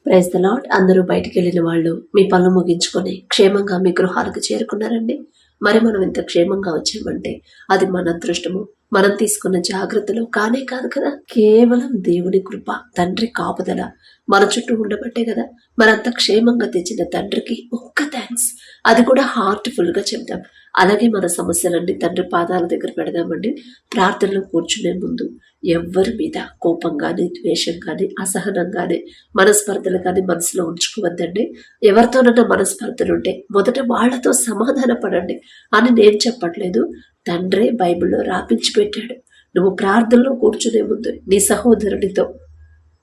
Praise the lord. అందరూ బయటికి వెళ్ళిన వాళ్ళు మీ పనులు ముగించుకొని క్షేమంగా మీ గృహాలకు చేరుకున్నారండి. మరి మనం ఇంత క్షేమంగా వచ్చామంటే అది మన అదృష్టము, మనం తీసుకున్న జాగ్రత్తలు కానే కాదు కదా, కేవలం దేవుడి కృప, తండ్రి కాపుదల మన చుట్టూ ఉండబట్టే కదా మనంత క్షేమంగా తెచ్చిన తండ్రికి ఒక్క థ్యాంక్స్. అది కూడా హార్ట్ఫుల్ గా చెప్దాం. అలాగే మన సమస్యలన్నీ తండ్రి పాదాల దగ్గర పెడదామండి. ప్రార్థనలో కూర్చునే ముందు ఎవ్వరి మీద కోపం కానీ, ద్వేషం కానీ, అసహనం కానీ, మనస్పర్ధలు కానీ మనసులో ఉంచుకోవద్దండి. ఎవరితోనన్నా మనస్పర్ధలు ఉంటే మొదట వాళ్లతో సమాధాన పడండి అని నేను చెప్పట్లేదు, తండ్రే బైబిల్లో రాపించి పెట్టాడు. నువ్వు ప్రార్థనలో కూర్చునే ముందు నీ సహోదరుడితో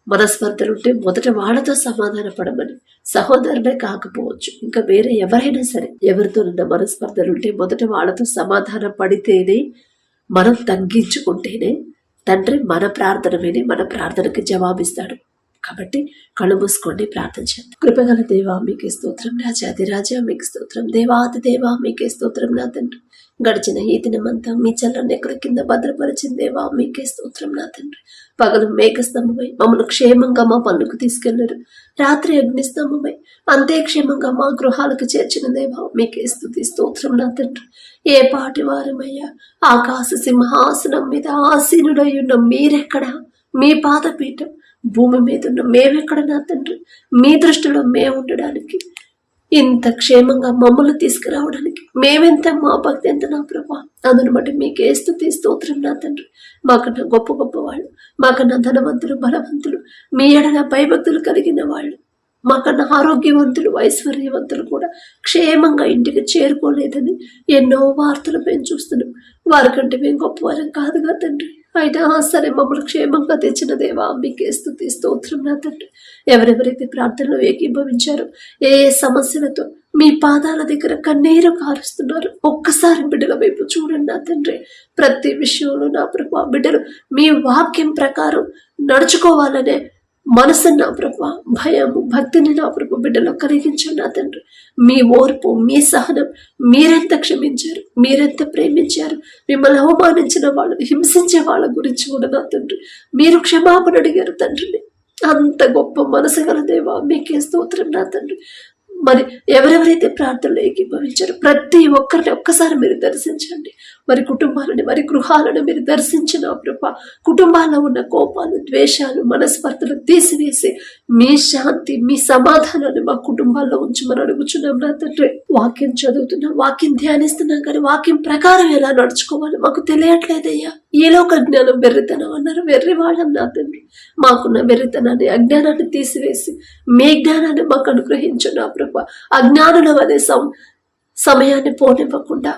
మనస్పర్ధలుంటే మొదట వాళ్ళతో సమాధాన పడమని. సహోదరుడే కాకపోవచ్చు, ఇంకా వేరే ఎవరైనా సరే ఎవరితోనన్నా మనస్పర్ధలుంటే మొదట వాళ్ళతో సమాధాన పడితేనే, మనం తగ్గించుకుంటేనే తండ్రి మన ప్రార్థన విని మన ప్రార్థనకి జవాబిస్తాడు. కాబట్టి కళ్ళు మూసుకోండి, ప్రార్థన చేద్దాం. కృపగల దేవా మీకే స్తోత్రం, రాజాదిరాజా మీకు స్తోత్రం, దేవాది దేవా మీకే స్తోత్రం. నా తండ్రి గడిచిన ఈ దినమంతా మీ చల్లని ఎక్కడ కింద భద్రపరిచిన దేవా మీకే స్తోత్రం. నా తండ్రి పగలు మేఘస్తంభమై మమ్మల్ని క్షేమంగా మా పనులకు తీసుకెళ్లారు, రాత్రి అగ్నిస్తంభమై అంతే క్షేమంగా మా గృహాలకు చేర్చిన దేవా మీకే స్తుతి స్తోత్రం. నా తండ్రి ఏ పాటి వారమయ్యా, ఆకాశ సింహాసనం మీద ఆసీనుడై ఉన్న మీరెక్కడా, మీ పాదపీఠం భూమి మీద ఉన్న మేమెక్కడ నా తండ్రి, మీ దృష్టిలో మేము ఉండడానికి, ఇంత క్షేమంగా మమ్మల్ని తీసుకురావడానికి మేమెంత, మా భక్తి ఎంత నా ప్రభా, అందును బట్టి మీకే స్తుతి స్తోత్రం. నా తండ్రి మాకన్నా గొప్ప గొప్ప వాళ్ళు, మాకన్నా ధనవంతులు, బలవంతులు, మీ ఎడల భయభక్తులు కలిగిన వాళ్ళు, మాకన్నా ఆరోగ్యవంతులు, ఐశ్వర్యవంతులు కూడా క్షేమంగా ఇంటికి చేరుకోలేదని ఎన్నో వార్తలు మేము చూస్తున్నాం. వారికంటే మేము గొప్పవారం కాదుగా తండ్రి, అయినా సరే మమ్మల్ని క్షేమంగా తెచ్చిన దేవా మీకే స్తుతి స్తోత్రం. నా తండ్రి ఎవరెవరైతే ప్రార్థనలో ఏకీభవించారో, ఏ ఏ సమస్యలతో మీ పాదాల దగ్గర కన్నీరు కారుస్తున్నారు, ఒక్కసారి బిడ్డల వైపు చూడండి నా తండ్రి. ప్రతి విషయంలో నా ప్రభా బిడ్డలు మీ వాక్యం ప్రకారం నడుచుకోవాలనే మనసు నా ప్రభా, భయము, భక్తిని నా ప్రభు బిడ్డలో కలిగించండి నా తండ్రి. మీ ఓర్పు, మీ సహనం, మీరెంత క్షమించారు, మీరెంత ప్రేమించారు, మిమ్మల్ని అవమానించిన వాళ్ళని, హింసించే వాళ్ళ గురించి కూడా నా తండ్రి మీరు క్షమాపణ అడిగారు తండ్రిని. అంత గొప్ప మనసు గల దేవా మీకే స్తోత్రం. నా తండ్రి మరి ఎవరెవరైతే ప్రార్థనలు ఏకీభవించారో ప్రతి ఒక్కరిని ఒక్కసారి మీరు దర్శించండి. మరి కుటుంబాలను, మరి గృహాలను మీరు దర్శించిన ప్రభా, కుటుంబాల్లో ఉన్న కోపాలు, ద్వేషాలు, మనస్పర్ధలు తీసివేసి మీ శాంతి, మీ సమాధానాన్ని మా కుటుంబాల్లో ఉంచమని అడుగుచున్నాం నా తండ్రి. వాక్యం చదువుతున్నాం, వాక్యం ధ్యానిస్తున్నాం, కానీ వాక్యం ప్రకారం ఎలా నడుచుకోవాలో మాకు తెలియట్లేదయ్యా. ఏలోక జ్ఞానం వెర్రితనం అన్నారు, వెర్రి వాళ్ళం నా తండ్రి. మాకున్న వెర్రితనాన్ని, అజ్ఞానాన్ని తీసివేసి మీ జ్ఞానాన్ని మాకు అనుగ్రహించు నా ప్రభా. అజ్ఞానుల వలె సమయాన్ని పోనివ్వకుండా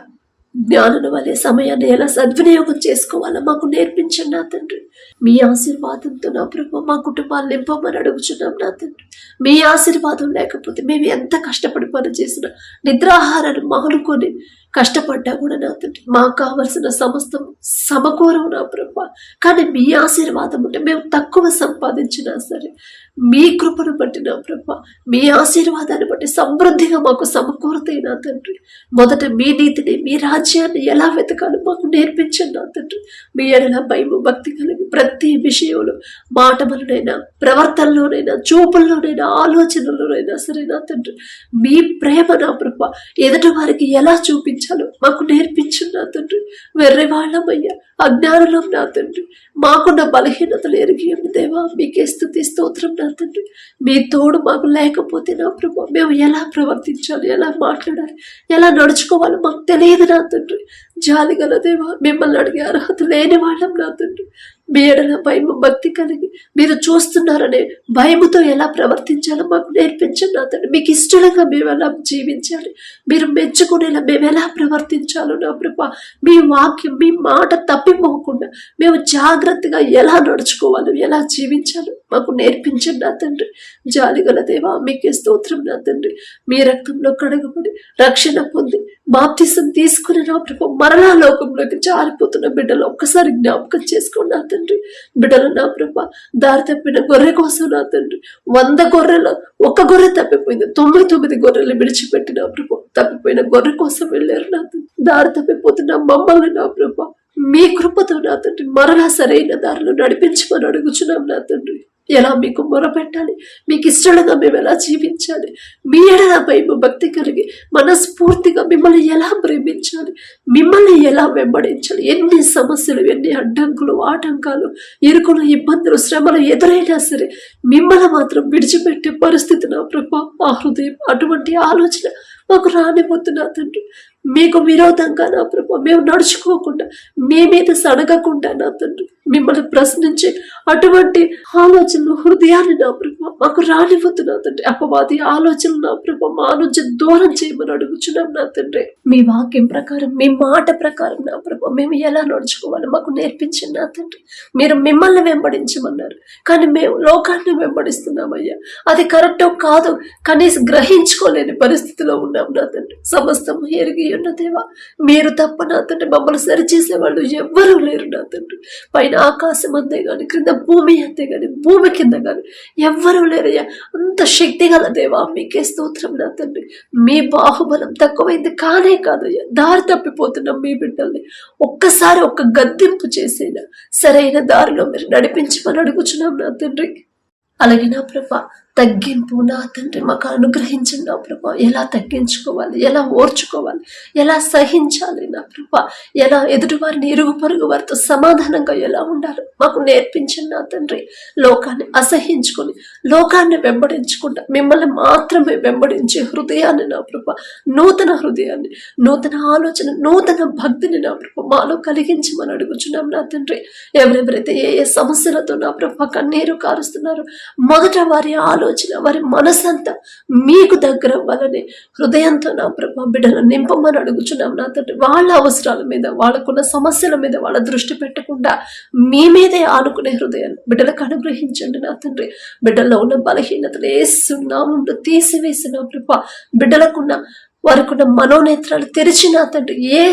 జ్ఞానుల వలె సమయాన్ని ఎలా సద్వినియోగం చేసుకోవాలో మాకు నేర్పించండి నా తండ్రి. మీ ఆశీర్వాదంతో నా ప్రభు మా కుటుంబాలు నింపమని అడుగుచున్నాం నా తండ్రి. మీ ఆశీర్వాదం లేకపోతే మేము ఎంత కష్టపడి పని చేసినా, నిద్రాహారాన్ని మానుకొని కష్టపడ్డా కూడా నా తండ్రి మాకు కావలసిన సమస్తం సమకూరవు నా ప్రభు. కానీ మీ ఆశీర్వాదం ఉంటే మేము తక్కువ సంపాదించినా సరే మీ కృపను బట్టి నా ప్రభు, మీ ఆశీర్వాదాన్ని బట్టి సమృద్ధిగా మాకు సమకూరుతాయి నా తండ్రి. మొదట మీ నీతిని, మీ రాజ్యాన్ని ఎలా వెతకాలో మాకు నేర్పించండి నా తండ్రి. మీ ఎడల భయము, భక్తి కలిగి ప్రతి విషయంలో, మాట వలనైనా, ప్రవర్తనలోనైనా, చూపుల్లోనైనా, ఆలోచనలోనైనా సరే నా తండ్రి మీ ప్రేమ నా ప్రభు ఎదుటి వారికి ఎలా చూపించాలో మాకు నేర్పించండి నా తండ్రి. వెర్రి వాళ్ళమయ్యా, అజ్ఞానులం నా తండ్రి, మాకున్న బలహీనతలు ఎరిగి దేవా మీకే స్తుతి స్తోత్రం నా తండ్రి. మీ తోడు మాకు లేకపోతే నా ప్రభు మేము ఎలా ప్రవర్తించాలి, ఎలా మాట్లాడాలి, ఎలా నడుచుకోవాలో మాకు తెలియదు నా తండ్రి. జాలిగల దేవా మిమ్మల్ని అడిగే అర్హత లేని వాళ్ళం నా తండ్రి. మీ ఎడల భయము, భక్తి కలిగి మీరు చూస్తున్నారనే భయముతో ఎలా ప్రవర్తించాలో మాకు నేర్పించండి నా తండ్రి. మీకు ఇష్టంగా మేము ఎలా జీవించాలి, మీరు మెచ్చుకునేలా మేము ఎలా ప్రవర్తించాలో నా ప్రభా, మీ వాక్యం, మీ మాట తప్పిపోకుండా మేము జాగ్రత్తగా ఎలా నడుచుకోవాలో, ఎలా జీవించాలో మాకు నేర్పించండి నా తండ్రి. జాలిగల దేవా మీకే స్తోత్రం నా తండ్రి. మీ రక్తంలో కడగబడి రక్షణ పొంది బాప్తిసం తీసుకుని నా ప్రభు మరలా లోకంలోకి జారిపోతున్న బిడ్డలు ఒక్కసారి జ్ఞాపకం చేసుకోండి నా తండ్రి. బిడ్డలు నా ప్రభు దారి తప్పిన గొర్రె కోసం నా తండ్రి 100 గొర్రెలు ఒక్క గొర్రె తప్పిపోయింది, 99 గొర్రెలు విడిచిపెట్టి నా ప్రభు తప్పిపోయిన గొర్రె కోసం వెళ్ళారు నా తండ్రి. దారి తప్పిపోతున్న మమ్మల్ని నా ప్రభు మీ కృపతో నా తండ్రి మరలా సరైన దారిలో నడిపించమని అడుగుచున్నాం నా తండ్రి. ఎలా మీకు మొరపెట్టాలి, మీకు ఇష్టంగా మేము ఎలా జీవించాలి, మీ ఎడల భయము భక్తి కలిగి మనస్ఫూర్తిగా మిమ్మల్ని ఎలా ప్రేమించాలి, మిమ్మల్ని ఎలా వెంబడించాలి. ఎన్ని సమస్యలు, ఎన్ని అడ్డంకులు, ఆటంకాలు, ఇరుకులు, ఇబ్బందులు, శ్రమలు ఎదురైనా సరే మిమ్మల్ని మాత్రం విడిచిపెట్టే పరిస్థితి నా ప్రభా, ఆ హృదయం అటువంటి ఆలోచన మాకు రానివద్దు నా తండ్రి. మీకు విరోధంగా నా ప్రభా మేము నడుచుకోకుండా, మీ మీద సడగకుండా నా తండ్రి మిమ్మల్ని ప్రశ్నించి అటువంటి ఆలోచనలు హృదయాన్ని నా ప్రభా మాకు రానివద్దు నా తండ్రి. అపవాది ఆలోచనలు నా ప్రభా మా నుంచి దూరం చేయమని అడుగుచున్నాం నా తండ్రి. మీ వాక్యం ప్రకారం, మీ మాట ప్రకారం నా ప్రభా మేము ఎలా నడుచుకోవాలి మాకు నేర్పించండి నా తండ్రి. మీరు మిమ్మల్ని వెంబడించమన్నారు, కానీ మేము లోకాన్ని వెంబడిస్తున్నామయ్యా. అది కరెక్టో కాదు కనీసం గ్రహించుకోలేని పరిస్థితిలో ఉన్నాం నా తండ్రి. సమస్తము ఎరిగి ఉన్న దేవా, మీరు తప్ప నా తండ్రి మమ్మల్ని సరిచేసే వాళ్ళు ఎవ్వరూ లేరు నా తండ్రి. పైన ఆకాశం అంతే గాని, క్రింద భూమి అంతే గాని, భూమి కింద గాని ఎవ్వరూ లేరయ్యా. అంత శక్తి గల దేవా మీకే స్తోత్రం నా తండ్రి. మీ బాహుబలం తక్కువైంది కానే కాదయ్యా. దారి తప్పిపోతున్నాం మీ బిడ్డల్ని ఒక్కసారి ఒక్క గద్దింపు చేసేనా సరైన దారిలో మీరు నడిపించమని అడుగుచున్నాం నా తండ్రి. అలాగే నా ప్రభా తగ్గింపు నా తండ్రి మాకు అనుగ్రహించండి నా ప్రభా. ఎలా తగ్గించుకోవాలి, ఎలా ఓర్చుకోవాలి, ఎలా సహించాలి నా ప్రభా, ఎలా ఎదుటివారిని, ఇరుగు పొరుగు వారితో సమాధానంగా ఎలా ఉండాలి మాకు నేర్పించండి నా తండ్రి. లోకాన్ని అసహించుకొని, లోకాన్ని వెంబడించకుండా మిమ్మల్ని మాత్రమే వెంబడించే హృదయాన్ని నా ప్రభా, నూతన హృదయాన్ని, నూతన ఆలోచన, నూతన భక్తిని నా ప్రభా మాలో కలిగించమని అడుగుచున్నాం నా తండ్రి. ఎవరెవరైతే ఏ ఏ సమస్యలతో నా ప్రభా కన్నీరు కారుస్తున్నారు, మొదట వారి ఆలోచన, వారి మనసంతా మీకు దగ్గర అవ్వాలని హృదయంతో నా ప్రభా బిడ్డను నింపమని అడుగుచున్నాం నా తండ్రి. వాళ్ళ అవసరాల మీద, వాళ్ళకున్న సమస్యల మీద వాళ్ళ దృష్టి పెట్టకుండా మీ మీదే ఆనుకునే హృదయాన్ని బిడ్డలకు అనుగ్రహించండి నా తండ్రి. బిడ్డల్లో ఉన్న బలహీనతలు యేసు నామములో తీసివేసి నా ప్రభా బిడ్డలకున్న వారికున్న మనోనేత్రాలు తెరిచి నా తండ్రి ఏ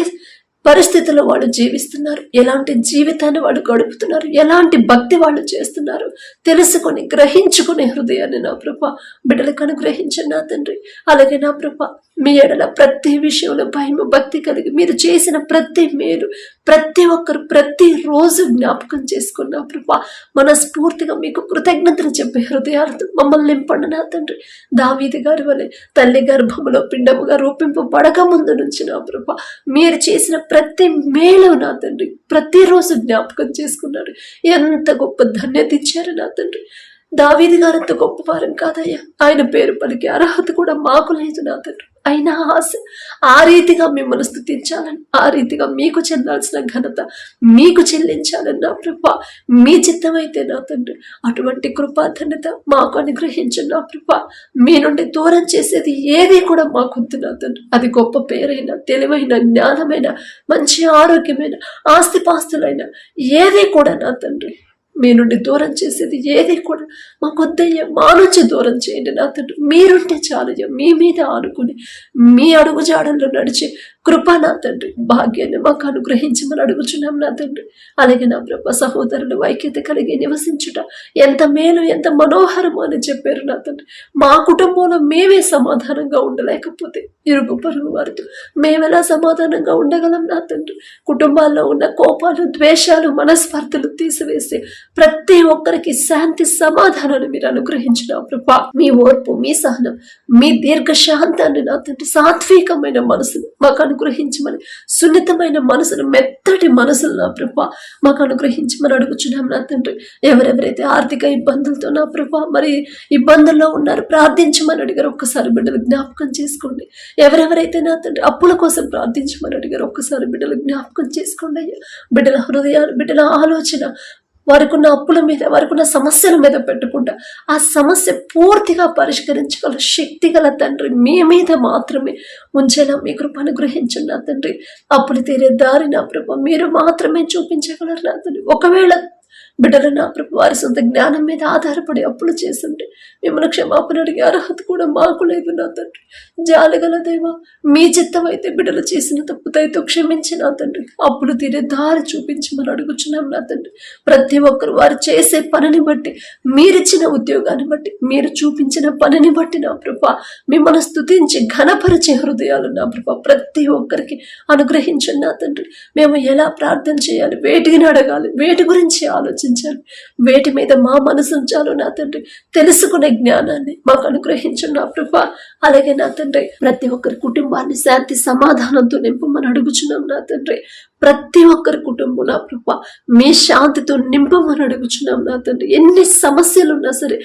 పరిస్థితుల్లో వాళ్ళు జీవిస్తున్నారు, ఎలాంటి జీవితాన్ని వాళ్ళు గడుపుతున్నారు, ఎలాంటి భక్తి వాళ్ళు చేస్తున్నారు తెలుసుకొని గ్రహించుకునే హృదయాన్ని నా ప్రభా బిడ్డలకు అనుగ్రహించండి నా తండ్రి. అలాగే నా ప్రభా మీ ఎడల ప్రతి విషయంలో భయము భక్తి కలిగి మీరు చేసిన ప్రతి మేలు ప్రతి ఒక్కరు ప్రతి రోజు జ్ఞాపకం చేసుకున్న ప్రభా మనస్ఫూర్తిగా మీకు కృతజ్ఞతలు చెప్పే హృదయాలతో మమ్మల్ని నింపండి నా తండ్రి. దావీదు గారి వలె తల్లి గర్భములో పిండముగా రూపింపబడక ముందు నుంచి నా ప్రభా మీరు చేసిన ప్రతి మేలు నా తండ్రి ప్రతిరోజు జ్ఞాపకం చేసుకున్నారు. ఎంత గొప్ప ధన్యత ఇచ్చారు నా తండ్రి. దావీదు గారు అంత గొప్పవారం కాదయ్యా, ఆయన పేరు పలికి అర్హత కూడా మాకు లేదు నా తండ్రి. అయినా ఆశ ఆ రీతిగా మిమ్మల్ని స్తుతించాలని, ఆ రీతిగా మీకు చెందాల్సిన ఘనత మీకు చెల్లించాలని నా ప్రభా మీ చిత్తమైతే నా తండ్రి అటువంటి కృపా ధన్యత మాకు అనుగ్రహించండి నా ప్రభా. మీ నుండి దూరం చేసేది ఏది కూడా మాకొద్దు నా తండ్రి. అది గొప్ప పేరైన, తెలివైన, జ్ఞానమైన, మంచి ఆరోగ్యమైన, ఆస్తిపాస్తులైన ఏది కూడా నా తండ్రి మీ నుండి దూరం చేసేది ఏది కూడా మాకొద్దయ్యా. మా నుంచి దూరం చేయండి నా తండ్రి. మీరుంటే చాలయ్యా. మీ మీద ఆనుకుని మీ అడుగు జాడల్లో నడిచే కృప నా తండ్రి భాగ్యాన్ని మాకు అనుగ్రహించమని అడుగుచున్నాం నా తండ్రి. అలాగే నా ప్రభ సహోదరులు ఐక్యత కలిగి నివసించుట ఎంత మేలు, ఎంత మనోహరము అని చెప్పారు నా తండ్రి. మా కుటుంబంలో మేమే సమాధానంగా ఉండలేకపోతే ఇరుగు పొరుగు వారితో మేమెలా సమాధానంగా ఉండగలం నా తండ్రి. కుటుంబాల్లో ఉన్న కోపాలు, ద్వేషాలు, మనస్పర్ధలు తీసివేసి ప్రతి ఒక్కరికి శాంతి, సమాధానాన్ని మీరు అనుగ్రహించిన ప్రభా మీ ఓర్పు, మీ సహనం, మీ దీర్ఘ శాంతాన్ని నా తండ్రి సాత్వికమైన మనసును మాకు అనుగ్రహించమని, సున్నితమైన మనసును, మెత్తటి మనసులు నా ప్రభా మాకు అనుగ్రహించమని అడుగుచున్నాం నా తండ్రి. ఎవరెవరైతే ఆర్థిక ఇబ్బందులతో నా ప్రభా మరి ఇబ్బందుల్లో ఉన్నారు ప్రార్థించమని అడిగారు ఒక్కసారి బిడ్డలు జ్ఞాపకం చేసుకోండి. ఎవరెవరైతే నా తండ్రి అప్పుల కోసం ప్రార్థించమని అడిగారు ఒక్కసారి బిడ్డలు జ్ఞాపకం చేసుకోండి అయ్యా. బిడ్డల హృదయాలు, బిడ్డల ఆలోచన వారికున్న అప్పుల మీద, వారికున్న సమస్యల మీద పెట్టకుండా ఆ సమస్య పూర్తిగా పరిష్కరించగల శక్తి గల తండ్రి మీ మీద మాత్రమే ఉంచేలా మీ కృప అనుగ్రహించండి నా తండ్రి. అప్పులు తీరే దారి నా ప్రభు మీరు మాత్రమే చూపించగలరు నా తండ్రి. ఒకవేళ బిడ్డలు నా ప్రభు వారి సొంత జ్ఞానం మీద ఆధారపడి అప్పులు చేస్తుంటే మిమ్మల్ని క్షమాపణ అడిగే అర్హత కూడా మాకు లేదు నా తండ్రి. జాలగల దేవా మీ చిత్తం అయితే బిడ్డలు చేసిన తప్పుదైతే క్షమించి నా తండ్రి అప్పులు తీరే దారి చూపించమని అడుగుచున్నాం నా తండ్రి. ప్రతి ఒక్కరు వారు చేసే పనిని బట్టి, మీరిచ్చిన ఉద్యోగాన్ని బట్టి, మీరు చూపించిన పనిని బట్టి నా ప్రభా మిమ్మల్ని స్తుతించి ఘనపరిచే హృదయాలు నా ప్రభా ప్రతి ఒక్కరికి అనుగ్రహించండి నా తండ్రి. మేము ఎలా ప్రార్థన చేయాలి, వేటిని అడగాలి, వేటి గురించి ఆలోచించాలి, ఆలోచించాలి, వేటి మీద మా మనసు ఉంచాలో నా తండ్రి తెలుసుకునే జ్ఞానాన్ని మాకు అనుగ్రహించు నా ప్రభా. అలాగే నా తండ్రి ప్రతి ఒక్కరి కుటుంబాన్ని శాంతి సమాధానంతో నింపమని అడుగుచున్నాం నా తండ్రి. ప్రతి ఒక్కరి కుటుంబం నా ప్రభా మీ శాంతితో నింపమని అడుగుచున్నాం నా తండ్రి. ఎన్ని సమస్యలు ఉన్నా సరే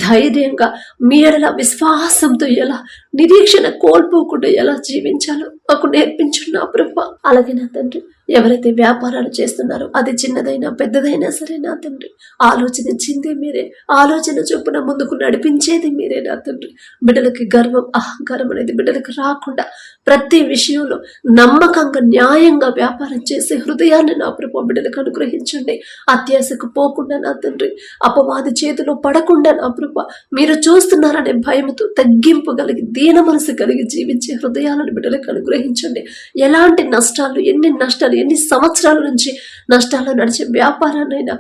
ధైర్యంగా మీ ఎడల విశ్వాసంతో ఎలా నిరీక్షణ కోల్పోకుండా ఎలా జీవించాలో మాకు నేర్పించు నా ప్రభా. అలాగే నా తండ్రి ఎవరైతే వ్యాపారాలు చేస్తున్నారో అది చిన్నదైనా పెద్దదైనా సరే నా తండ్రి ఆలోచనిచ్చింది మీరే, ఆలోచన చొప్పున ముందుకు నడిపించేది మీరే నా తండ్రి. బిడ్డలకి గర్వం అహంకారం అనేది బిడ్డలకు రాకుండా ప్రతి విషయంలో నమ్మకంగా న్యాయంగా వ్యాపారం చేసే హృదయాన్ని నా ప్రభు బిడ్డలకు అనుగ్రహించండి. అత్యాశకు పోకుండా నా తండ్రి అపవాది చేతిలో పడకుండా నా ప్రభు మీరు చూస్తున్నారనే భయంతో తగ్గింపు కలిగి దీన మనసు కలిగి జీవించే హృదయాలను బిడ్డలకు అనుగ్రహించండి. ఎలాంటి నష్టాలు ఎన్ని సంవత్సరాల నుంచి నష్టాలు నడిచే వ్యాపారాన్నైనా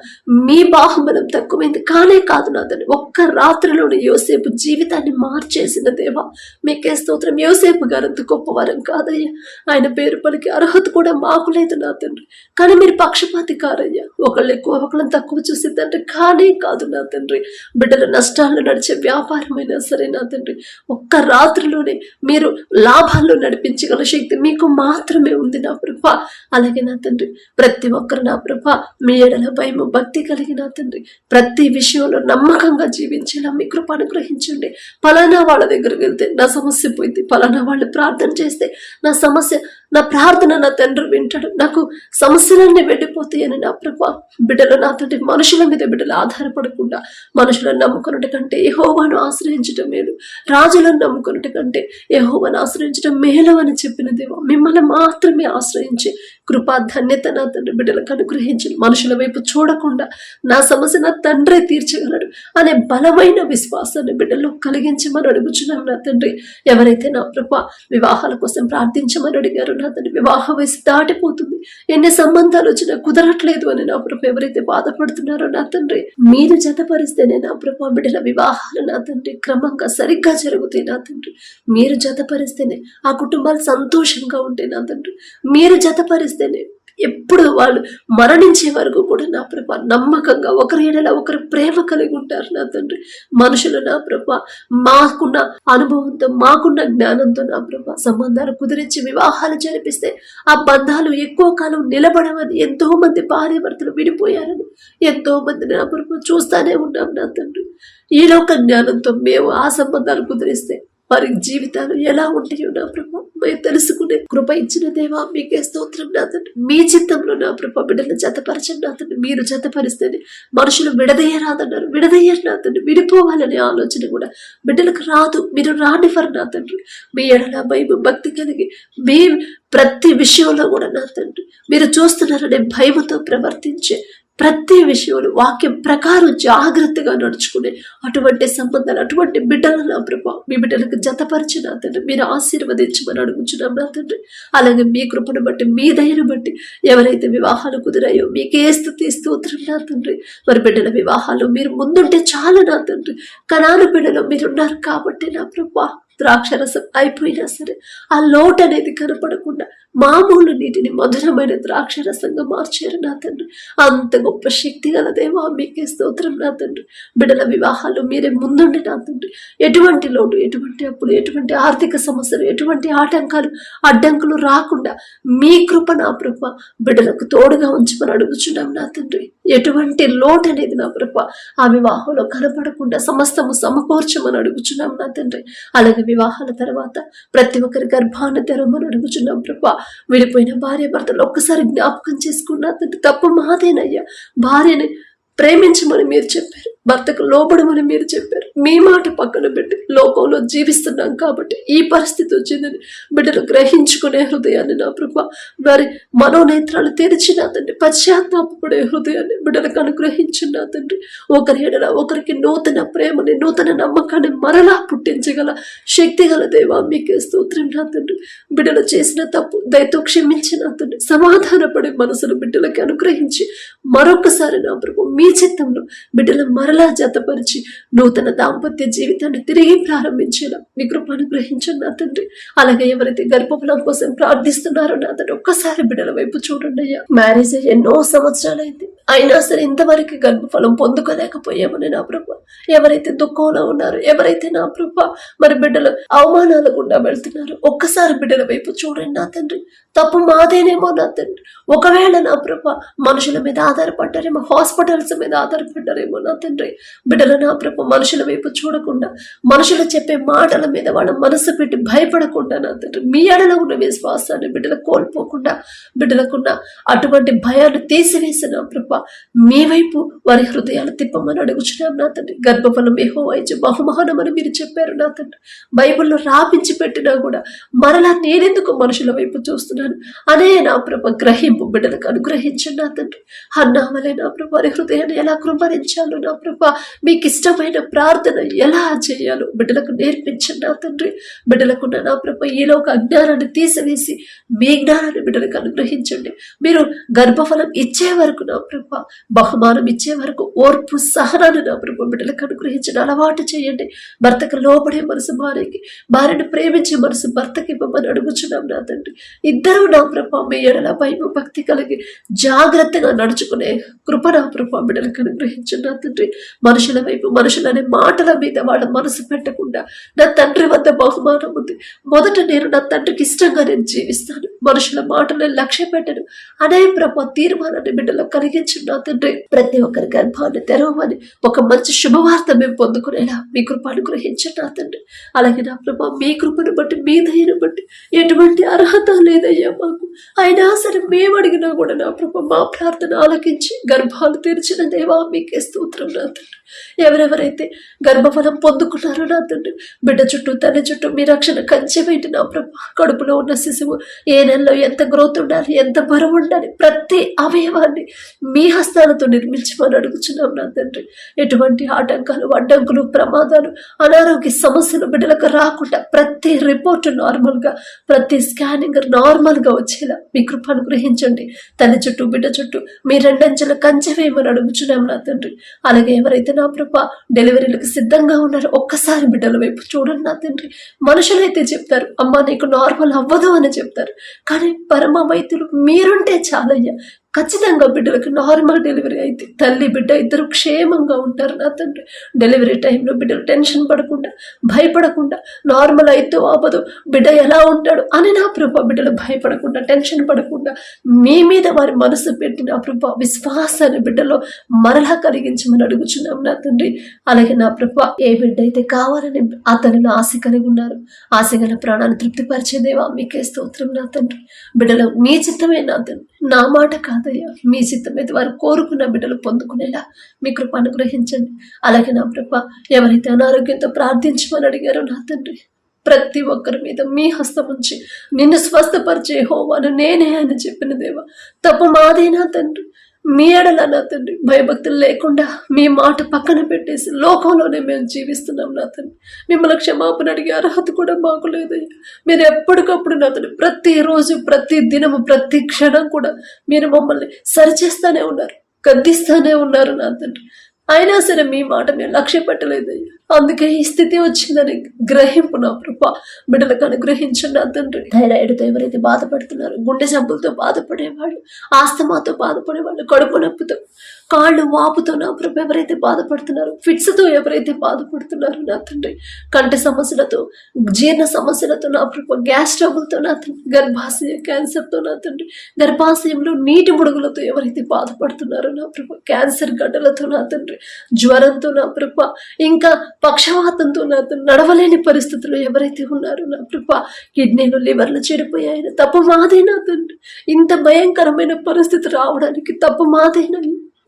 మీ బాహుబలం తక్కువైంది కానే కాదు నా తండ్రి. ఒక్క రాత్రిలోని యోసేపు జీవితాన్ని మార్చేసిన దేవా మీకే స్తోత్రం. యోసేపు గారు అంత గొప్పవారం కాదయ్యా, ఆయన పేరు పలికి అర్హత కూడా మాకు లేదు నా తండ్రి. కానీ మీరు పక్షపాతి కారయ్యా, ఒకళ్ళు ఎక్కువ ఒకళ్ళని తక్కువ చూసిద్దంటే కానే కాదు నా తండ్రి. బిడ్డల నష్టాల్లో నడిచే వ్యాపారమైనా సరే నా తండ్రి ఒక్క రాత్రిలోనే మీరు లాభాల్లో నడిపించగల శక్తి మీకు మాత్రమే ఉంది నా ప్రభా. అలాగే నా తండ్రి ప్రతి ఒక్కరు నా ప్రభా మీ ఎడల భయము భక్తి కలిగి నా తండ్రి ప్రతి విషయంలో నమ్మకంగా జీవించేలా మీ కృప అనుగ్రహించండి. పలానా వాళ్ళ దగ్గరికి వెళ్తే నా సమస్య పోయింది, పలానా వాళ్ళు ప్రార్థన చేస్తే నా సమస్య నా ప్రార్థన నా తండ్రి వింటాడు, నాకు సమస్యలన్నీ వెళ్ళిపోతాయని నా ప్రభా బిడ్డలు నా తండ్రి మనుషుల మీద బిడ్డలు ఆధారపడకుండా మనుషులను నమ్ముకున్నట్టు కంటే యెహోవాను ఆశ్రయించడం మేలు, రాజులను నమ్ముకున్నట్టు కంటే యెహోవాను ఆశ్రయించడం మేలు అని చెప్పిన దేవా మిమ్మల్ని మాత్రమే ఆశ్రయించి కృపా ధన్యత నా తండ్రి బిడ్డలకు అనుగ్రహించండి. మనుషుల వైపు చూడకుండా నా సమస్య నా తండ్రే తీర్చగలడు అనే బలమైన విశ్వాసాన్ని బిడ్డల్లో కలిగించమని అడుగుచున్నాం నా తండ్రి. ఎవరైతే నా ప్రభా వివాహాల కోసం ప్రార్థించమని అడిగారో నా తండ్రి వివాహ వయసు దాటిపోతుంది, ఎన్ని సంబంధాలు వచ్చినా కుదరట్లేదు అని నా ప్రభా ఎవరైతే బాధపడుతున్నారో నా తండ్రి మీరు జతపరిస్తేనే నా ప్రభా బిడ్డల వివాహాలు నా తండ్రి క్రమంగా సరిగ్గా జరుగుతాయి నా తండ్రి. మీరు జతపరిస్తేనే ఆ కుటుంబాలు సంతోషంగా ఉంటాయి నా తండ్రి. మీరు జతపరిస్తేనే ఎప్పుడు వాళ్ళు మరణించే వరకు కూడా నా ప్రభా నమ్మకంగా ఒకరి ఎడల ఒకరు ప్రేమ కలిగి ఉంటారు నా తండ్రి. మనుషులు నా ప్రభా మాకున్న అనుభవంతో మాకున్న జ్ఞానంతో నా ప్రభా సంబంధాలు కుదిరించి వివాహాలు జరిపిస్తే ఆ బంధాలు ఎక్కువ కాలం నిలబడవని ఎంతో మంది భార్య భర్తలు విడిపోయారని ఎంతో మంది నా ప్రభా చూస్తానే ఉన్నాం నా తండ్రి. ఈ లోక జ్ఞానంతో మేము ఆ సంబంధాలు కుదిరిస్తే వారి జీవితాలు ఎలా ఉంటాయో నా ప్రభా మేము తెలుసుకునే కృప ఇచ్చిన దేవా మీకే స్తోత్రం నా తండ్రి. మీ చిత్తంలో నా ప్రభా బిడ్డలు జతపరచండి నా తండ్రి. మీరు జతపరిస్తేనే మనుషులు విడదయ్యరాదన్నారు, విడదయ్యారు నా తండ్రి. విడిపోవాలనే ఆలోచన కూడా బిడ్డలకు రాదు, మీరు రానివ్వరు నా తండ్రి. మీ ఎడల భయం భక్తి కలిగి మీ ప్రతి విషయంలో కూడా నా తండ్రి మీరు చూస్తున్నారనే భయముతో ప్రవర్తించే ప్రతి విషయంలో వాక్యం ప్రకారం జాగ్రత్తగా నడుచుకునే అటువంటి సంబంధాలు అటువంటి బిడ్డలు నా ప్రభా మీ బిడ్డలకు జతపరిచి నా తండ్రి మీరు ఆశీర్వదించమని అడుగుచున్నాం నా తండ్రి. అలాగే మీ కృపను బట్టి మీ దయను బట్టి ఎవరైతే వివాహాలు కుదిరాయో మీకే స్తుతి స్తోత్రం నా తండ్రి. మరి బిడ్డల వివాహాలు మీరు ముందుంటే చాలు నా తండ్రి. కనాను బిడ్డలో మీరున్నారు కాబట్టి నా ప్రభా ద్రాక్షరసం అయిపోయినా సరే ఆ లోటు అనేది కనపడకుండా మామూలు నీటిని మధురమైన ద్రాక్షరసంగా మార్చారు నా తండ్రి. అంత గొప్ప శక్తి గల దేవా మీకే స్తోత్రం నా తండ్రి. బిడ్డల వివాహాలు మీరే ముందుండి నా తండ్రి. ఎటువంటి లోటు ఎటువంటి అప్పులు ఎటువంటి ఆర్థిక సమస్యలు ఎటువంటి ఆటంకాలు అడ్డంకులు రాకుండా మీ కృప నా ప్రభ బిడ్డలకు తోడుగా ఉంచమని అడుగుచున్నాం నా తండ్రి. ఎటువంటి లోటు అనేది నా ప్రభ ఆ వివాహంలో కనపడకుండా సమస్తము సమకూర్చమని అడుగుచున్నాం నా తండ్రి. అలాగే వివాహాల తర్వాత ప్రతి ఒక్కరి గర్భాన్ని తెరవమని అడుగుచున్నాం ప్రభా. విడిపోయిన భార్య భర్తలు ఒక్కసారి జ్ఞాపకం చేసుకున్నా తండ్రి. తప్పు మాదేనయ్యా. భార్యని ప్రేమించమని మీరు చెప్పారు, భర్తకు లోబడమని మీరు చెప్పారు. మీ మాట పక్కన పెట్టి లోకంలో జీవిస్తున్నాం కాబట్టి ఈ పరిస్థితి వచ్చిందని బిడ్డలు గ్రహించుకునే హృదయాన్ని నా ప్రభా వారి మనోనేత్రాలు తెరిచిన తండ్రి పశ్చాత్తాపడే హృదయాన్ని బిడ్డలకు అనుగ్రహించిన తండ్రి. ఒకరి ఎడల ఒకరికి నూతన ప్రేమని నూతన నమ్మకాన్ని మరలా పుట్టించగల శక్తి గల దేవా మీకే స్తోత్రం నా తండ్రి. బిడ్డలు చేసిన తప్పు దయతో క్షమించిన తండ్రి సమాధానపడే మనసును బిడ్డలకి అనుగ్రహించి మరొకసారి నా ప్రభు మీ చిత్తంలో బిడ్డలు మరలా జతపరిచి నూతన దాంపత్య జీవితాన్ని తిరిగి ప్రారంభించేలా మీ కృప అనుగ్రహించండి నా తండ్రి. అలాగే ఎవరైతే గర్భఫలం కోసం ప్రార్థిస్తున్నారో నా తండ్రి ఒక్కసారి బిడ్డల వైపు చూడండి అయ్యా. మ్యారేజ్ ఎన్నో సంవత్సరాలైంది, అయినా సరే ఇంతవరకు గర్భఫలం పొందుకోలేకపోయామని నా ప్రభా, ఎవరైతే దుఃఖంలో ఉన్నారో, ఎవరైతే నా ప్రభా మరి బిడ్డలు అవమానాల గుండా వెళ్తున్నారు, ఒక్కసారి బిడ్డల వైపు చూడండి నా తండ్రి. తప్పు మాదేనేమో నా తండ్రి. ఒకవేళ నా ప్రభా మనుషుల మీద ఆధారపడ్డారేమో, హాస్పిటల్స్ మీద ఆధారపడ్డారేమో నా తండ్రి. బిడ్డలు నా ప్రభా మనుషుల వైపు చూడకుండా, మనుషులు చెప్పే మాటల మీద వాళ్ళ మనసు పెట్టి భయపడకుండా నా తండ్రి, మీ ఎడలో ఉన్న విశ్వాసాన్ని బిడ్డలు కోల్పోకుండా, బిడ్డలకున్న అటువంటి భయాన్ని తీసివేసిన నా ప్రభా మీ వైపు వారి హృదయాలు తిప్పమని అడుగుచున్నాం నా తండ్రి. గర్భఫలం యెహోవా ఇచ్చు బహుమానమని మీరు చెప్పారు నా తండ్రి. బైబిల్లో రాపించి పెట్టినా కూడా మరలా నేనెందుకు మనుషుల వైపు చూస్తున్నాను అనే నా ప్రభ గ్రహింపు బిడ్డలకు అనుగ్రహించండి నా తండ్రి. అన్నామలే నా ప్రభ వారి హృదయాన్ని ఎలా కృపరించాలో నా ప్రభ, మీకు ఇష్టమైన ప్రార్థన ఎలా చేయాలో బిడ్డలకు నేర్పించండి నా తండ్రి. బిడ్డలకు నా ప్రభ ఈలోక అజ్ఞానాన్ని తీసివేసి మీ జ్ఞానాన్ని బిడ్డలకు అనుగ్రహించండి. మీరు గర్భఫలం ఇచ్చే వరకు నా ప్రభ, బహుమానం ఇచ్చే వరకు ఓర్పు సహనాన్ని నా ప్రభ బిడ్డలకు అనుగ్రహించండి. అలవాటు చేయండి. భర్తకు లోబడే మనసు భార్యకి, భార్యను ప్రేమించే మనసు భర్తకి ఇవ్వమని అడుగుచున్నాం నా తండ్రి. ఇద్దరు నా ప్రభ మీ ఎడల భయము భక్తి కలిగి జాగ్రత్తగా నడుచుకునే కృప నా ప్రభ బిడ్డలకు అనుగ్రహించండి నా తండ్రి. మనుషుల వైపు, మనుషులనే మాటల మీద వాళ్ళ మనసు పెట్టకుండా, నా తండ్రి వద్ద బహుమానం ఉంది, మొదట నేను నా తండ్రికి ఇష్టంగా నేను జీవిస్తాను, మనుషుల మాటలను లక్ష్య పెట్టను అనే ప్రభ తీర్మానాన్ని బిడ్డలకు కలిగించండి నా తండ్రి. ప్రతి ఒక్కరి గర్భాన్ని తెరవమని ఒక మంచి శుభవార్త మేము పొందుకునేలా మీ కృప అనుగ్రహించండి నా తండ్రి. అలాగే నా ప్రభ మీ కృపను బట్టి, మీ దయను బట్టి ఎటువంటి అర్హత లేదయ్యా మాకు, అయినా సరే మేము అడిగినా కూడా నా ప్రభ మా ప్రార్థన ఆలకించి గర్భాలు తెరిచిన దేవా మీకే స్తోత్రం నా తండ్రి. ఎవరెవరైతే గర్భఫలం పొందుకున్నారో నా తండ్రి, బిడ్డ చుట్టూ తన చుట్టూ మీ రక్షణ కంచె పెట్టి నా ప్రభ, కడుపులో ఉన్న శిశువు ఏ నెలలో ఎంత గ్రోత్ ఉండాలి, ఎంత బరువు ఉండాలి, ప్రతి అవయవాన్ని మీ హస్తాలతో నిర్మించమని అడుగుచున్నాం నా తండ్రి. ఎటువంటి ఆటంకాలు, అడ్డంకులు, ప్రమాదాలు, అనారోగ్య సమస్యలు బిడ్డలకు రాకుండా ప్రతి రిపోర్టు నార్మల్గా, ప్రతి స్కానింగ్ నార్మల్గా వచ్చేలా మీ కృప అనుగ్రహించండి. తల్లి చుట్టూ, బిడ్డ చుట్టూ మీ రెండంచెల కంచె వేయమని అడుగుచున్నాం నా తండ్రి. అలాగే ఎవరైతే నా ప్రభ డెలివరీలకు సిద్ధంగా ఉన్నారో ఒక్కసారి బిడ్డల వైపు చూడండి నా తండ్రి. మనుషులైతే చెప్తారు అమ్మా నీకు నార్మల్ అవ్వదు అని చెప్తారు, కానీ పరమ వైద్యులు మీరుంటే చాలయ్యా. ఖచ్చితంగా బిడ్డలకు నార్మల్ డెలివరీ అయితే తల్లి బిడ్డ ఇద్దరు క్షేమంగా ఉంటారు నా తండ్రి. డెలివరీ టైంలో బిడ్డలు టెన్షన్ పడకుండా, భయపడకుండా, నార్మల్ అయితే అవ్వదు, బిడ్డ ఎలా ఉంటాడు అని నా ప్రభ బిడ్డలు భయపడకుండా, టెన్షన్ పడకుండా మీ మీద వారి మనసు పెట్టి నా ప్రభ విశ్వాసాన్ని బిడ్డలో మరలా కలిగించమని అడుగుచున్నాం నా తండ్రి. అలాగే నా ప్రభ ఏ బిడ్డ అయితే కావాలని అతనిలో ఆశ కలిగి ఉన్నారు, ఆశ గల ప్రాణాన్ని తృప్తిపరిచేదేవా మీకే స్తోత్రం నా తండ్రి. బిడ్డలు మీ చిత్తమే నా తండ్రి, నా మాట కాదయ్యా, మీ చిత్తమైతే వారు కోరుకున్న బిడ్డలు పొందుకునేలా మీ కృప అనుగ్రహించండి. అలాగే నా ప్రభ ఎవరైతే అనారోగ్యంతో ప్రార్థించమని అడిగారో నా తండ్రి, ప్రతి ఒక్కరి మీద మీ హస్తం ఉంచి నిన్ను స్వస్థపరిచే యెహోవాను నేనే అని చెప్పిన దేవా, తప్పు మాదే నా తండ్రి. మీ ఎడల నా తండ్రి భయభక్తులు లేకుండా మీ మాట పక్కన పెట్టేసి లోకంలోనే మేము జీవిస్తున్నాం నా తండ్రి. మిమ్మల్ని క్షమాపణ అడిగే అర్హత కూడా మాకు లేదయ్యా. మీరు ఎప్పటికప్పుడు నా తండ్రి ప్రతిరోజు, ప్రతి దినము, ప్రతి క్షణం కూడా మీరు మమ్మల్ని సరిచేస్తానే ఉన్నారు, గద్దిస్తానే ఉన్నారు నా తండ్రి. అయినా సరే మీ మాట మేము లక్ష్య పెట్టలేదయ్యా. అందుకే ఈ స్థితి వచ్చిందని గ్రహింపు నా ప్రభ బిడ్డలకు అనుగ్రహించండి నా తండ్రి. థైరాయిడ్తో ఎవరైతే బాధపడుతున్నారో, గుండె జబ్బులతో బాధపడేవాళ్ళు, ఆస్తమాతో బాధపడేవాళ్ళు, కడుపు నొప్పితో, కాళ్ళు వాపుతో నా ప్రభ ఎవరైతే బాధపడుతున్నారో, ఫిట్స్తో ఎవరైతే బాధపడుతున్నారో నా తండ్రి, కంటి సమస్యలతో, జీర్ణ సమస్యలతో నా ప్రభ, గ్యాస్ ట్రబుల్తో నా తండ్రి, గర్భాశయ క్యాన్సర్తో నా తండ్రి, గర్భాశయంలో నీటి ముడుగులతో ఎవరైతే బాధపడుతున్నారో నా ప్రభ, క్యాన్సర్ గడ్డలతో నా తండ్రి, జ్వరంతో నా ప్రభ, ఇంకా పక్షవాతంతో నా తండ్రి నడవలేని పరిస్థితుల్లో ఎవరైతే ఉన్నారో నా ప్రభ, కిడ్నీలు, లివర్లు చెడిపోయాయని తప్పు మాదే నా తండ్రి. ఇంత భయంకరమైన పరిస్థితి రావడానికి తప్పు మాదేనా?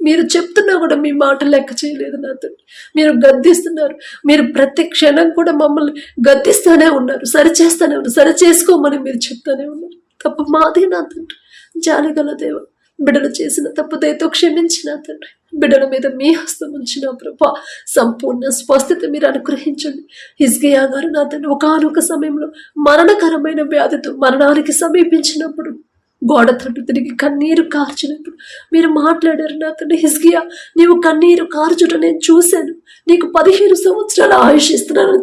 మీరు చెప్తున్నా కూడా మీ మాట లెక్క చేయలేదు నా తండ్రి. మీరు గద్దిస్తున్నారు, మీరు ప్రతి క్షణం కూడా మమ్మల్ని గద్దిస్తూనే ఉన్నారు, సరిచేస్తూనే ఉన్నారు, సరి చేసుకోమని మీరు చెప్తూనే ఉన్నారు. తప్పు మాదే నా తండ్రి. జాలిగల దేవ, బిడ్డలు చేసిన తప్పుదైతే క్షమించిన తండ్రి. బిడ్డల మీద మీ హస్తం ఉంచిన ప్రభా సంపూర్ణ స్వస్థత మీరు అనుగ్రహించండి. హిజ్కియా గారు నా తండ్రి ఒకానొక సమయంలో మరణకరమైన వ్యాధితో మరణానికి సమీపించినప్పుడు, గోడ తట్టు తిరిగి కన్నీరు కార్చినప్పుడు మీరు మాట్లాడారు నా తండ్రి. హిజ్కియా, నీవు కన్నీరు కార్చుట నేను చూశాను, నీకు 15 సంవత్సరాల ఆయుష్ ఇస్తున్నానని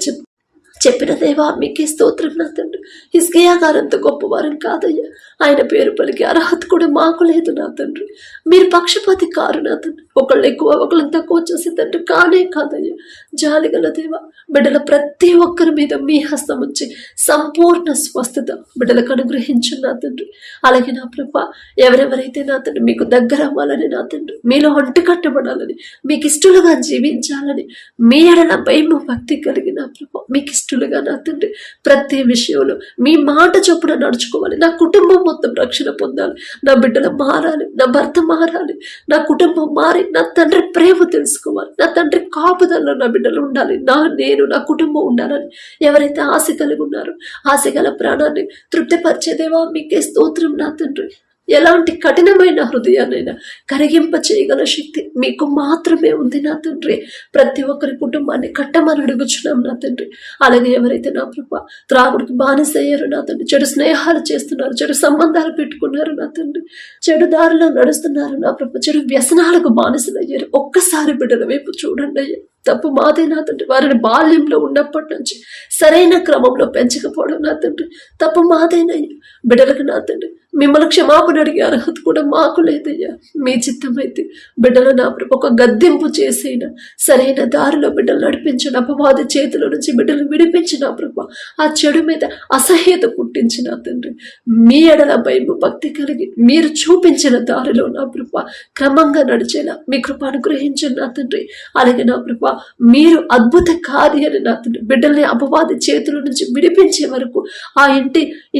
చెప్పిన దేవా మీకే స్తోత్రం నా తండ్రి. హిజ్కియా గారంత గొప్పవారం కాదయ్యా, ఆయన పేరు పలికి అర్హత కూడా మాకు లేదు నా తండ్రి. మీరు పక్షపాతి కారు నా తండ్రి, ఒకళ్ళు ఎక్కువ ఒకళ్ళని తక్కువ చేసే తండ్రి కానే కాదయ్యా. జాలిగల దేవా, బిడ్డల ప్రతి ఒక్కరి మీద మీ హస్తం ఉంచి సంపూర్ణ స్వస్థత బిడ్డలకు అనుగ్రహించు నా తండ్రి. అలాగే నా ప్రభా, ఎవరెవరైతే నా తండ్రి మీకు దగ్గర అవ్వాలని నా తండ్రి, మీలో ఒంటి కట్టబడాలని, మీకు ఇష్టలుగా జీవించాలని, మీ ఎడల భయము భక్తి కలిగిన ప్రభా, మీకు ఇష్టలుగా నా తండ్రి ప్రతి విషయంలో మీ మాట చొప్పున నడుచుకోవాలి. నా కుటుంబం మొత్తం రక్షణ పొందాలి, నా బిడ్డలు మారాలి, నా భర్త మారాలి, నా కుటుంబం మారి నా తండ్రి ప్రేమ తెలుసుకోవాలి, నా తండ్రి కాపుదల్లో నా బిడ్డలు ఉండాలి, నేను నా కుటుంబం ఉండాలని ఎవరైతే ఆశ కలిగి ఉన్నారో ఆశ గల ప్రాణాన్ని తృప్తిపరిచేదేవా మీకే స్తోత్రం నా తండ్రి. ఎలాంటి కఠినమైన హృదయాన్నైనా కరిగింప చేయగల శక్తి మీకు మాత్రమే ఉంది నా తండ్రి. ప్రతి ఒక్కరి కుటుంబాన్ని కట్టమని అడుగుచున్నాం నా తండ్రి. అలాగే ఎవరైతే నా ప్రభా త్రాగుడికి బానిస అయ్యారు నా తండ్రి, చెడు స్నేహాలు చేస్తున్నారు, చెడు సంబంధాలు పెట్టుకున్నారు నా తండ్రి, చెడు దారిలో నడుస్తున్నారు నా ప్రభా, చెడు వ్యసనాలకు బానిసలు అయ్యారు, ఒక్కసారి బిడ్డల వైపు చూడండి అయ్యా. తప్పు మాదే నా తండ్రి, వారిని బాల్యంలో ఉన్నప్పటి నుంచి సరైన క్రమంలో పెంచకపోవడం నా తండ్రి తప్పు మాదేనయ్యా. బిడ్డలకు నా తండ్రి మిమ్మల్ని క్షమాపణ అడిగే అర్హత కూడా మాకు లేదయ్యా. మీ చిత్తమైతే బిడ్డలు నా ప్రభు ఒక గద్దెంపు చేసైనా సరైన దారిలో బిడ్డలు నడిపించిన, అపవాది చేతిలో నుంచి బిడ్డలు విడిపించిన ప్రభు, ఆ చెడు మీద అసహ్యత పుట్టించిన తండ్రి మీ ఎడల భయము భక్తి కలిగి మీరు చూపించిన దారిలో నా ప్రభు క్రమంగా నడిచేలా మీ కృప అనుగ్రహించండి నా తండ్రి. అలాగే నా ప్రభు మీరు అద్భుత కార్యాన్ని నా తండ్రి బిడ్డల్ని అపవాది చేతుల నుంచి విడిపించే వరకు ఆ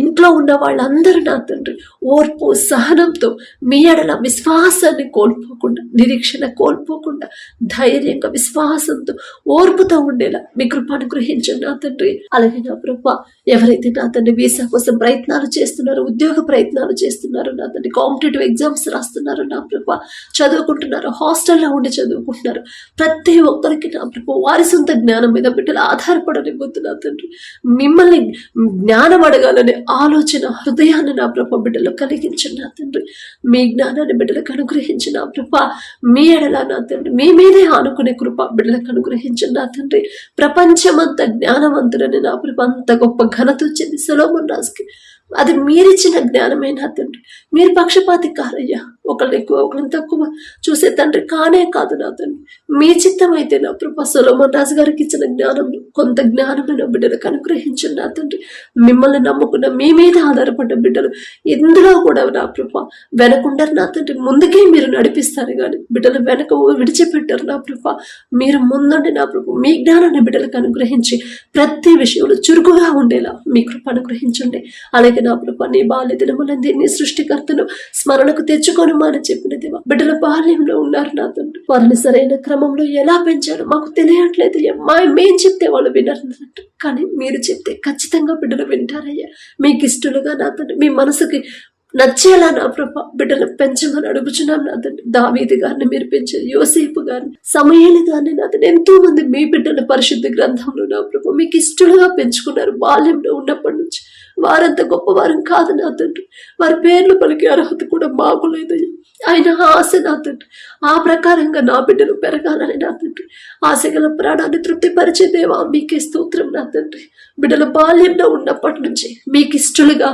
ఇంట్లో ఉన్న వాళ్ళందరూ నా తండ్రి ఓర్పు సహనంతో మీ ఎడల విశ్వాసాన్ని కోల్పోకుండా, నిరీక్షణ కోల్పోకుండా ధైర్యంగా విశ్వాసంతో ఓర్పుతో ఉండేలా మీ కృప అనుగ్రహించండి నా తండ్రి. అలాగే నా ప్రభా, ఎవరైతే నా తండ్రి వీసా కోసం ప్రయత్నాలు చేస్తున్నారో, ఉద్యోగ ప్రయత్నాలు చేస్తున్నారో నా తండ్రి, కాంపిటేటివ్ ఎగ్జామ్స్ రాస్తున్నారు నా ప్రభా, చదువుకుంటున్నారు, హాస్టల్లో ఉండి చదువుకుంటున్నారు, ప్రతి ఒక్కరికి నా ప్రభు వారి సొంత జ్ఞానం మీద బిడ్డలు ఆధారపడనివ్వద్దు నా తండ్రి. మిమ్మల్ని జ్ఞానం అడగాలనే ఆలోచన హృదయాన్ని నా ప్రభు బిడ్డలు కలిగించండి నా తండ్రి. మీ జ్ఞానాన్ని బిడ్డలకు అనుగ్రహించిన నా ప్రభ, మీ ఎడల నా తండ్రి మీ మీదే ఆనుకునే కృప బిడ్డలకు అనుగ్రహించండి నా తండ్రి. ప్రపంచమంత జ్ఞానవంతుడని నా ప్రభ అంత గొప్ప ఘనత వచ్చింది సొలొమోను రాజుకి. అది మీరిచ్చిన జ్ఞానమే నా తండ్రి. మీరు పక్షపాతి కారయ్యా, ఒకళ్ళు ఎక్కువ ఒకళ్ళని తక్కువ చూసే తండ్రి కానే కాదు నా తండ్రి. మీ చిత్తం అయితే నా ప్రభా సొలొమోను రాజు గారికి ఇచ్చిన జ్ఞానంలో కొంత జ్ఞానమైన బిడ్డలకు అనుగ్రహించండి నా తండ్రి. మిమ్మల్ని నమ్ముకున్న మీ మీద ఆధారపడ్డ బిడ్డలు ఎందులో కూడా నా ప్రభా వెనకుండరు నా తండ్రి. ముందుకే మీరు నడిపిస్తారు కానీ బిడ్డలు వెనక విడిచిపెట్టారు నా ప్రభా. మీరు ముందుండి నా ప్రభు మీ జ్ఞానాన్ని బిడ్డలకు అనుగ్రహించి ప్రతి విషయంలో చురుకుగా ఉండేలా మీ కృప అనుగ్రహించండి. అలాగే నా ప్రభా నీ బాల్య దినములందే నీ సృష్టికర్తను స్మరణకు తెచ్చుకొని అని చెప్పిన దేవా, బిడ్డల బాల్యంలో ఉన్నారు నా తండ్రి. వారిని సరైన క్రమంలో ఎలా పెంచారో మాకు తెలియట్లేదు. మేం చెప్తే వాళ్ళు వినరు, కానీ మీరు చెప్తే ఖచ్చితంగా బిడ్డలు వింటారయ్యా. మీకు ఇష్టలుగా నా తండ్రి మీ మనసుకి నచ్చేలా నా ప్రభా బిడ్డలు పెంచమని అడుగుచున్నాం నా తండ్రి. దావీదు గారిని మీరు పెంచారు, యోసేపు గారిని, సమూయేలు గారిని నా తండ్రి ఎంతో మంది మీ బిడ్డల పరిశుద్ధ గ్రంథంలో నా ప్రభా మీకు ఇష్టలుగా పెంచుకున్నారు బాల్యంలో ఉన్నప్పటి నుంచి. వారంత గొప్పవారం కాదు నా తండ్రి, వారి పేర్లు పలికే అర్హత కూడా మాకు లేదయ్యా. ఆయన ఆశ నా తండ్రి ఆ ప్రకారంగా నా బిడ్డలు పెరగాలని నా తండ్రి ఆశగల ప్రాణాన్ని తృప్తిపరిచే దేవా మీకే స్తోత్రం నా తండ్రి. బిడ్డల బాల్యంలో ఉన్నప్పటి నుంచి మీకు ఇష్టలుగా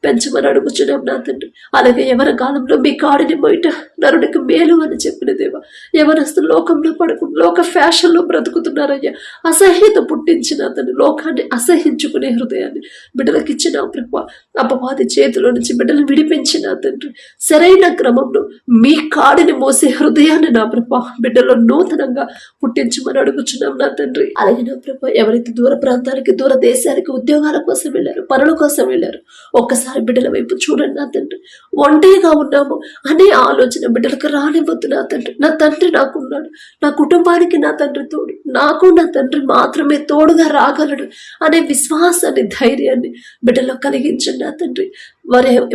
పెంచమని అడుగుచున్నాం నా తండ్రి. అలాగే ఎవరి కాలంలో మీ కాడిని బయట నరుడికి మేలు అని చెప్పిన దేవా, ఎవరస్తులు లోకంలో పడకుండా లోక ఫ్యాషన్లో బ్రతుకుతున్నారయ్యా. అసహ్యత పుట్టించిన తండ్రి లోకాన్ని అసహించుకునే హృదయాన్ని బిడ్డలకు ఇచ్చిన ప్రభా, అపవాది చేతిలో నుంచి బిడ్డలు విడిపించిన తండ్రి సరైన క్రమంలో మీ కాడిని మోసే హృదయాన్ని నా ప్రభా బిడ్డలో నూతనంగా పుట్టించమని అడుగుచున్నాం నా తండ్రి. అలాగే నా ప్రభా ఎవరైతే దూర ప్రాంతాలకి దూర దేశాలకి ఉద్యోగాల కోసం వెళ్ళారు, పనుల కోసం వెళ్ళారు, ఒక్కసారి బిడ్డల వైపు చూడండి నా తండ్రి. ఒంటరిగా ఉన్నాము అనే ఆలోచన బిడ్డలకు రానివ్వద్దు నా తండ్రి. నా తండ్రి నాకున్నాడు, నా కుటుంబానికి నా తండ్రి తోడు, నాకు నా తండ్రి మాత్రమే తోడుగా రాగలడు అనే విశ్వాసాన్ని ధైర్యాన్ని బిడ్డలో కలిగించండి నా తండ్రి.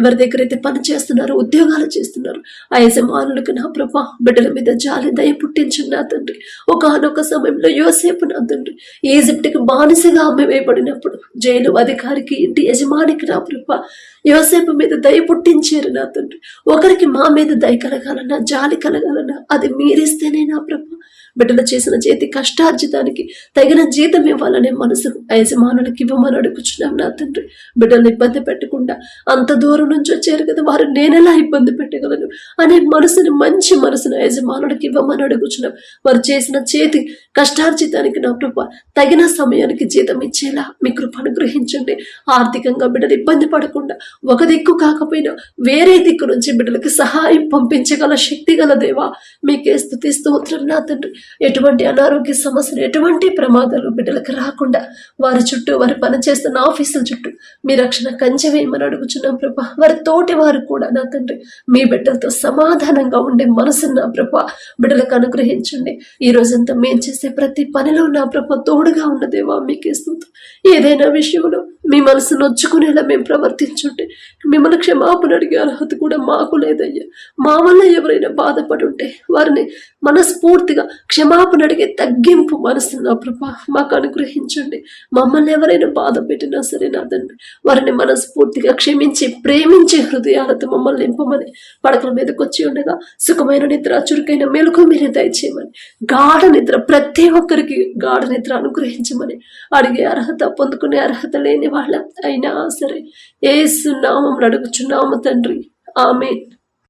ఎవరి దగ్గర అయితే పని చేస్తున్నారో ఉద్యోగాలు చేస్తున్నారు ఆ యజమానులకు నా ప్రభా బిడ్డల మీద జాలి దయ పుట్టించండి నా తండ్రి. ఒకనొక సమయంలో యోసేపు నా తండ్రి ఈజిప్ట్కి బానిసగా అమ్మివేయబడినప్పుడు జైలు అధికారికి ఇంటి యజమానికి నా ప్రభా యోసేపు మీద దయ పుట్టించారు నా తండ్రి. ఒకరికి మా మీద దయ కలగాలన్నా జాలి కలగాలన్నా అది మీరిస్తేనే నా ప్రభా బిడ్డలు చేసిన చేతి కష్టార్జితానికి తగిన జీతం ఇవ్వాలనే మనసు యజమానులకి ఇవ్వమని అడుగుచున్నాం నా తండ్రి. బిడ్డలు ఇబ్బంది పెట్టకుండా అంత దూరం నుంచి వచ్చారు కదా, వారు నేనెలా ఇబ్బంది పెట్టగలను అనే మనసుని, మంచి మనసును యజమానులకి ఇవ్వమని అడుగుచున్నాం. వారు చేసిన చేతి కష్టార్జితానికి నా కృప తగిన సమయానికి జీతం ఇచ్చేలా మీ కృప అనుగ్రహించండి. ఆర్థికంగా బిడ్డలు ఇబ్బంది పడకుండా ఒక దిక్కు కాకపోయినా వేరే దిక్కు నుంచి బిడ్డలకి సహాయం పంపించగల శక్తి గల దేవా, మీకే స్తుతి స్తోత్రం నా తండ్రి. ఎటువంటి అనారోగ్య సమస్యలు, ఎటువంటి ప్రమాదాలు బిడ్డలకు రాకుండా వారి చుట్టూ, వారు పనిచేస్తున్న ఆఫీసుల చుట్టూ మీ రక్షణ కంచె వేయమని అడుగుచున్నాం ప్రభా. వారి తోటి వారు కూడా నా తండ్రి మీ బిడ్డలతో సమాధానంగా ఉండే మనసును నా ప్రభా బిడ్డలకు అనుగ్రహించండి. ఈ రోజంతా మేము చేసే ప్రతి పనిలో నా ప్రభా తోడుగా ఉన్న దేవా, మీకే స్తుతి. ఏదైనా విషయంలో మీ మనసు నొచ్చుకునేలా మేము ప్రవర్తించుంటే మిమ్మల్ని క్షమాపణ అడిగే అర్హత కూడా మాకు లేదయ్యా. మా వల్ల ఎవరైనా బాధపడి ఉంటే వారిని మనస్ఫూర్తిగా క్షమాపణ అడిగే తగ్గింపు మనసు నా ప్రభా మాకు అనుగ్రహించండి. మమ్మల్ని ఎవరైనా బాధ పెట్టినా సరే నా తండ్రి వారిని మనస్ఫూర్తిగా క్షమించి ప్రేమించే హృదయాలతో మమ్మల్ని నింపమని, పడకల మీదకి వచ్చి ఉండగా సుఖమైన నిద్ర, చురుకైన మెలకు మీరే దయచేయమని, గాఢ నిద్ర ప్రతి ఒక్కరికి గాఢ నిద్ర అనుగ్రహించమని అడిగే అర్హత, పొందుకునే అర్హత లేని వాళ్ళ అయినా సరే యేసు నామములో అడుగుచున్నాము తండ్రి. ఆమేన్.